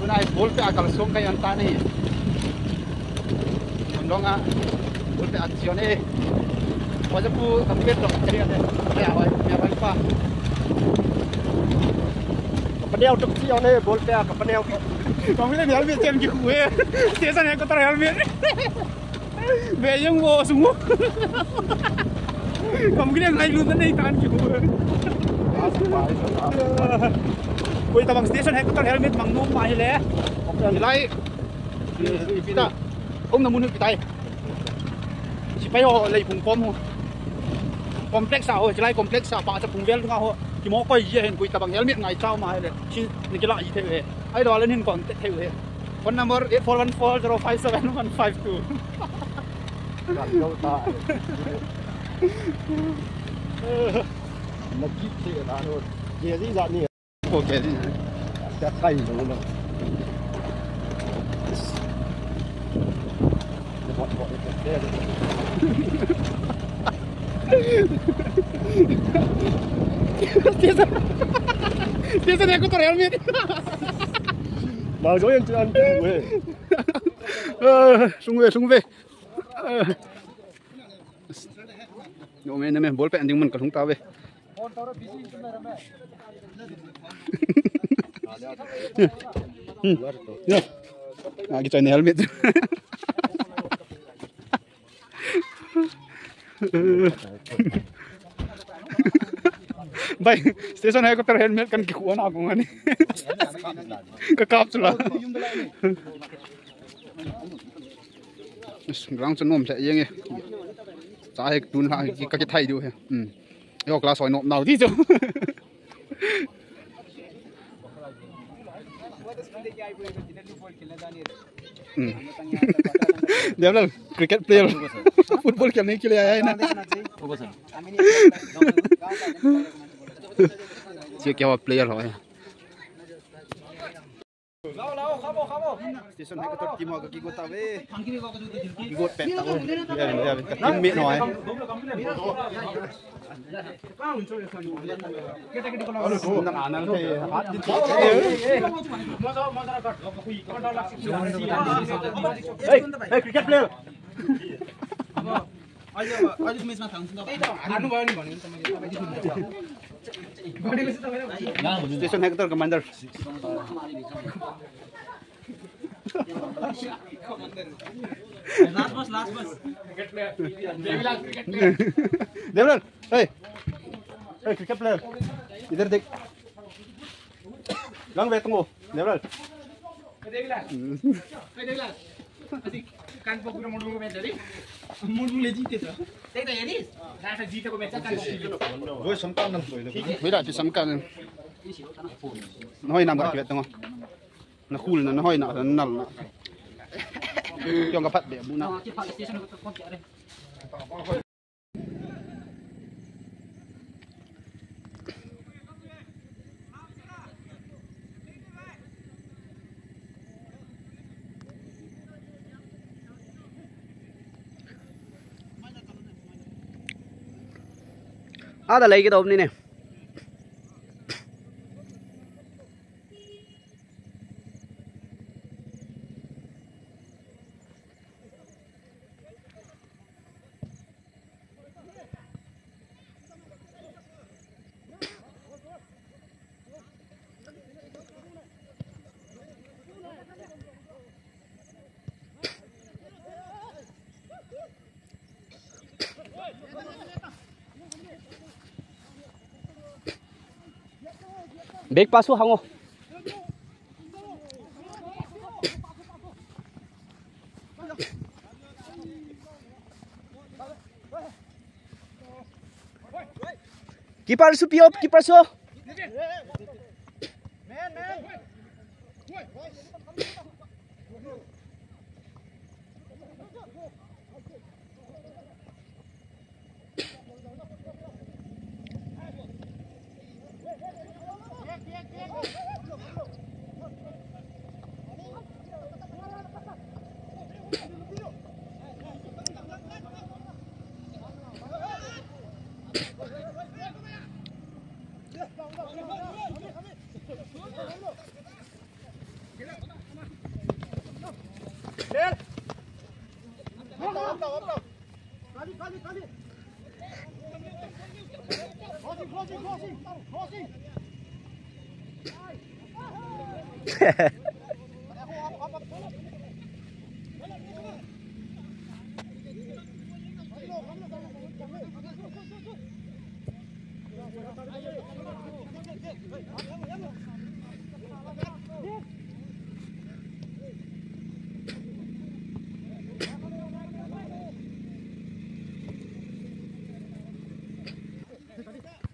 Tunai bol pe akal som kay anta ni. Mundonga bol pe aksione. Wajah pu kampet dok cari ada. Ya awal pa. Kapanya untuk sione bol pe kapanya. Kamu ni helmet jam ki huए. Station है कोतर helmet. Bejeng wo semua. Kamu ni ngai lu नहीं तान की हुए. कोई तबंग स्टेशन है कोतर helmet मंगनू माही ले. Nilai kita om namun kita si pai ho lei phung pom ho complex sa ho chilai complex sa pa cha phung vel nga ho ki mo koi ye hen kui tabang helmet ngai chao ma le chi ni kila i the he ai do len hin kon the he phone number 8414057152 Nó kít thì là nó kia gì dạng này. Ok đi. Chắc thay đúng không? Bọn cái Dia saya kotor helmet. Mà dối anh chưa ăn về. Sung về. Yo men bol pe anding man kalung ta về. Ya. Ah kita ni helmet. Baik, station hai kotor helmet kan kikuan aku ngani. Kakap sula. Ground chân nôm sẽ yên nghe. Giá hay tún lại các cái thay điều hè. Yo class hỏi nộm nào đi chứ. Dia bilang cricket player, football खेलने के लिए आया है ना. ये क्या हुआ player हो है. Lao, khabo. Station hai kotor kim ho ka ki gota ve. Ki got pet ta ho. Ya, tim me noi. Nang anal the hat din. Hey, cricket player. आज मैचमा थाहा हार्नु भयो नि भन्यो तपाईले स्टेसन हेक्टर कमान्डर लास्ट बस cricket player Devlal ए cricket player इधर देख लंग वे तुमको देवलाल देवलाल अस्ति कानपुर पुरो मोडुको म्याच हरे मोडुले जितेछ त्यही त हेरिस राठा जितेको म्याच कानपुर गयो समकालन भइरा त्यो समकालन नहोइ नाम गर्छ बेतङ न खुल न नहोइ न नल न त्यो गफत बे बुना के फाल स्टेशन को पहुंच रे ada lagi kita omni ne Bek pasu hango. Keeper su piop, keeper su.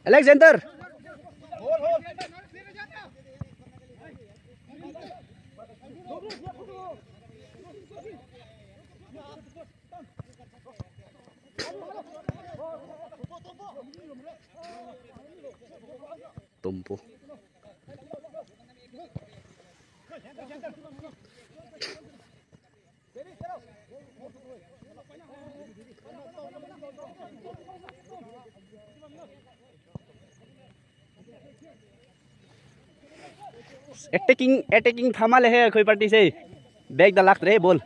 Alexander. Tumpu. Attacking थामा ले है कोई पार्टी से बैग द लाख रे बोल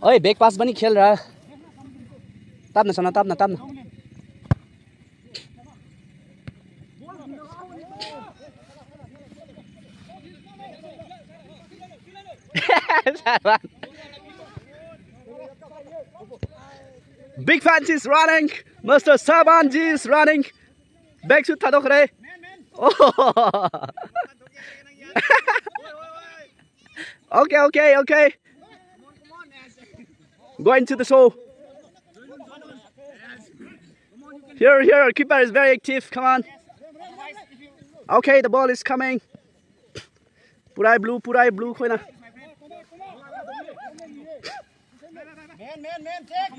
ओए बैग पास बनी खेल रहा तब ना सुना तब ना Big Fancy is running. Mr. Sabanji is running. Back to Tadokre. Oh. Okay. Going to the show. Here. Keeper is very active. Come on. Okay, the ball is coming. Purai blue. Khoi na. Man, check.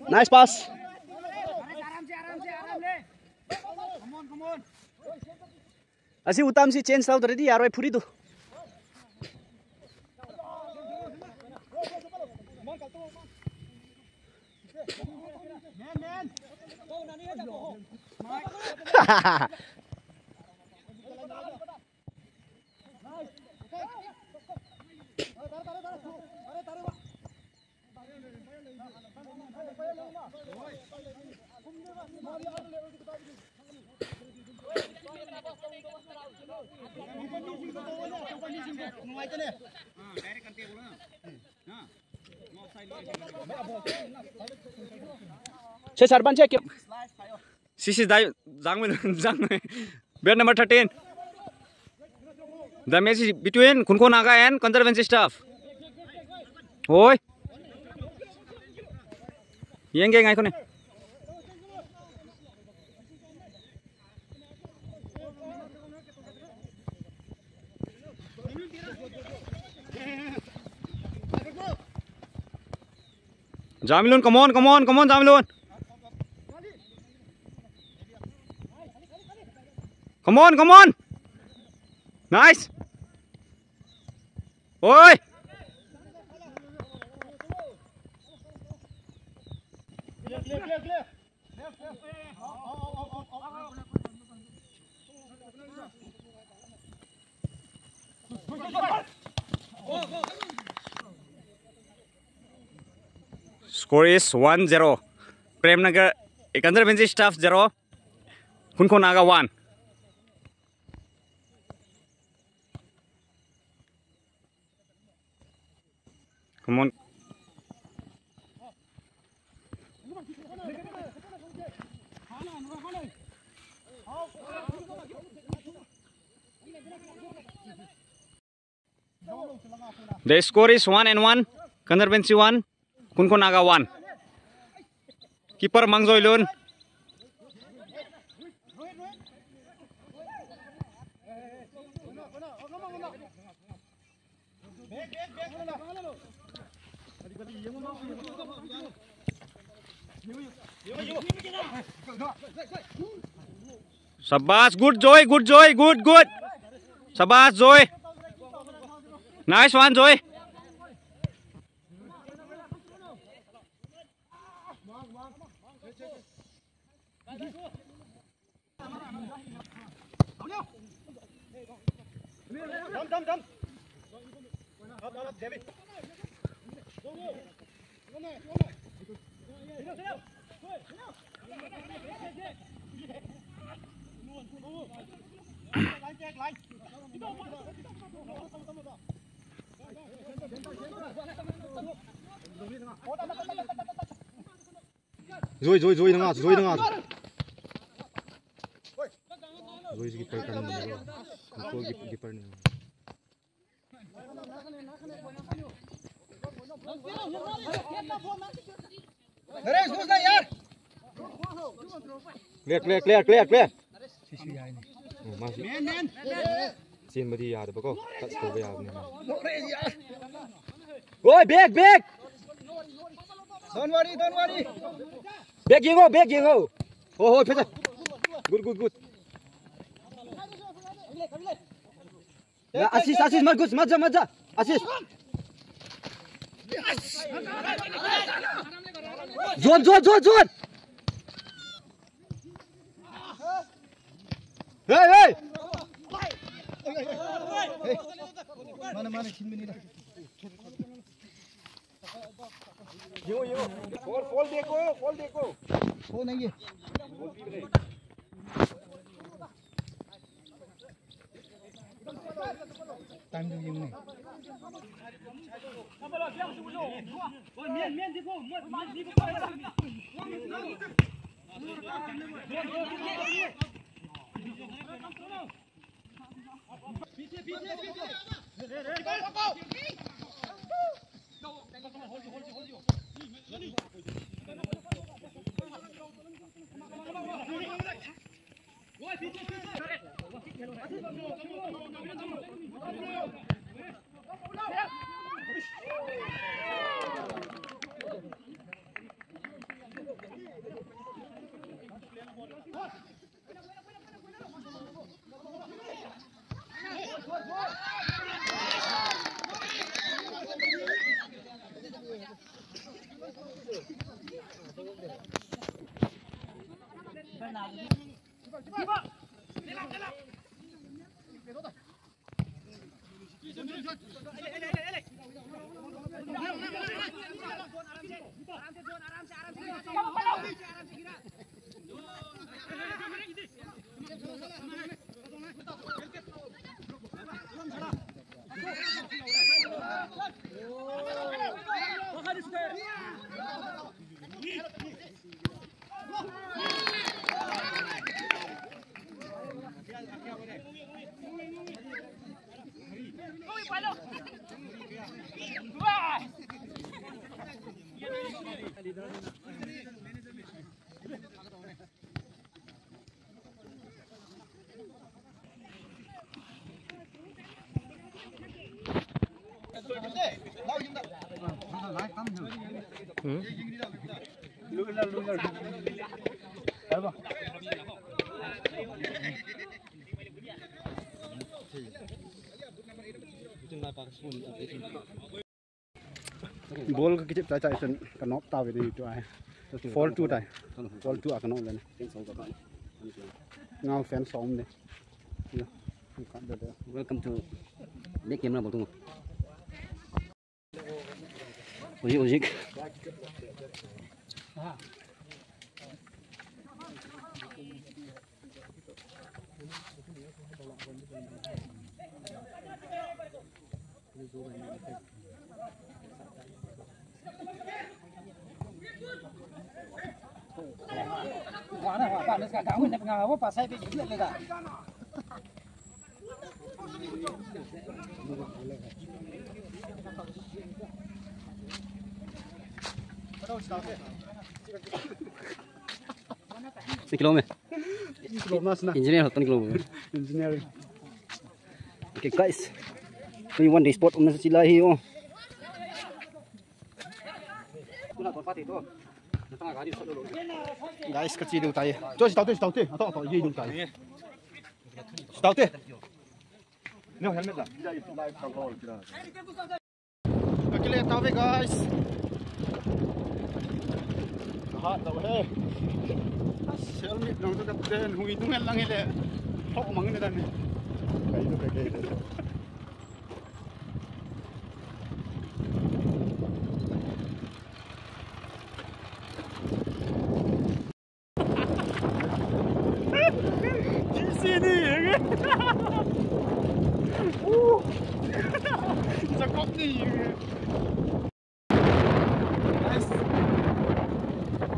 Nice pass. Come on. Asi utam si change out ready yaroi phuri do. Man. Check Sarban check. This is Zhang. Bed number 13. The match is between Khunko Naga and Conservancy staff. Oi. Yang ngai kone. Jamilun, come on, Jamilun. Come on. Nice. Oi. Clear. Score is 1-0. Premnagar Conservancy staff 0. Khunko Naga 1. Come on. The score is 1-1. Conservancy 1. Khunko Naga 1. Keeper Mangzoilun. Sabas, good Joy, good. Sabas Joy. Nice one Joy. Come. Rồi đừng ngạt. Rồi keeper kan dulu. Aku keeper ni. Clear. Masih. Sin badi yaad bako. Tak score yaad ni. Oi, back. Don't worry. Back yengo. Oh, pesa. Good. Ya, assist, Marcus, maja. Assist. Zone. Hey. Mana kimi ni dah. Yo. Fall देखो. Fall नहीं है. Time tu yang ni. Ball ke kicip cai sen kanok tahu ini itu ay. Fall tu tay. Fall tu akan orang ni. Ngau fan som ni. Welcome to Big Game lah tunggu. Ujik. Mana Pak Nes kat kawin nak ngawak pas saya pergi dia dah. Sekilo me. Engineer hotan kilo. Engineering. Okay guys, we want the spot on the sila hi oh. guys cái gì đều tay cho tao tê tao gì đều tay tao tê no helmet lah cái lệ tao về guys hot tao he helmet nong tu kapten hui tu lang hele thok mang ni dan cái Sa kop ni. Nice.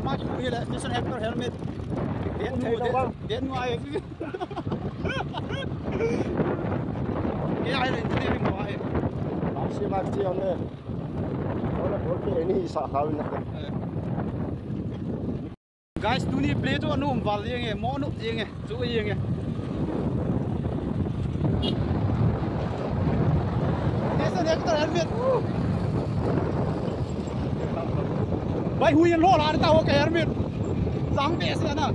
Mas hila station hector helmet. Dia nu ai. Dia ai engineering mo ai. Si Marti ole. Ole bolke ini sa kawin na. Guys, tu ni play tu anu val yeng mo nu yeng chu yeng. Station hector helmet. Bai hui lo la tao cái helmet. Sang bes na.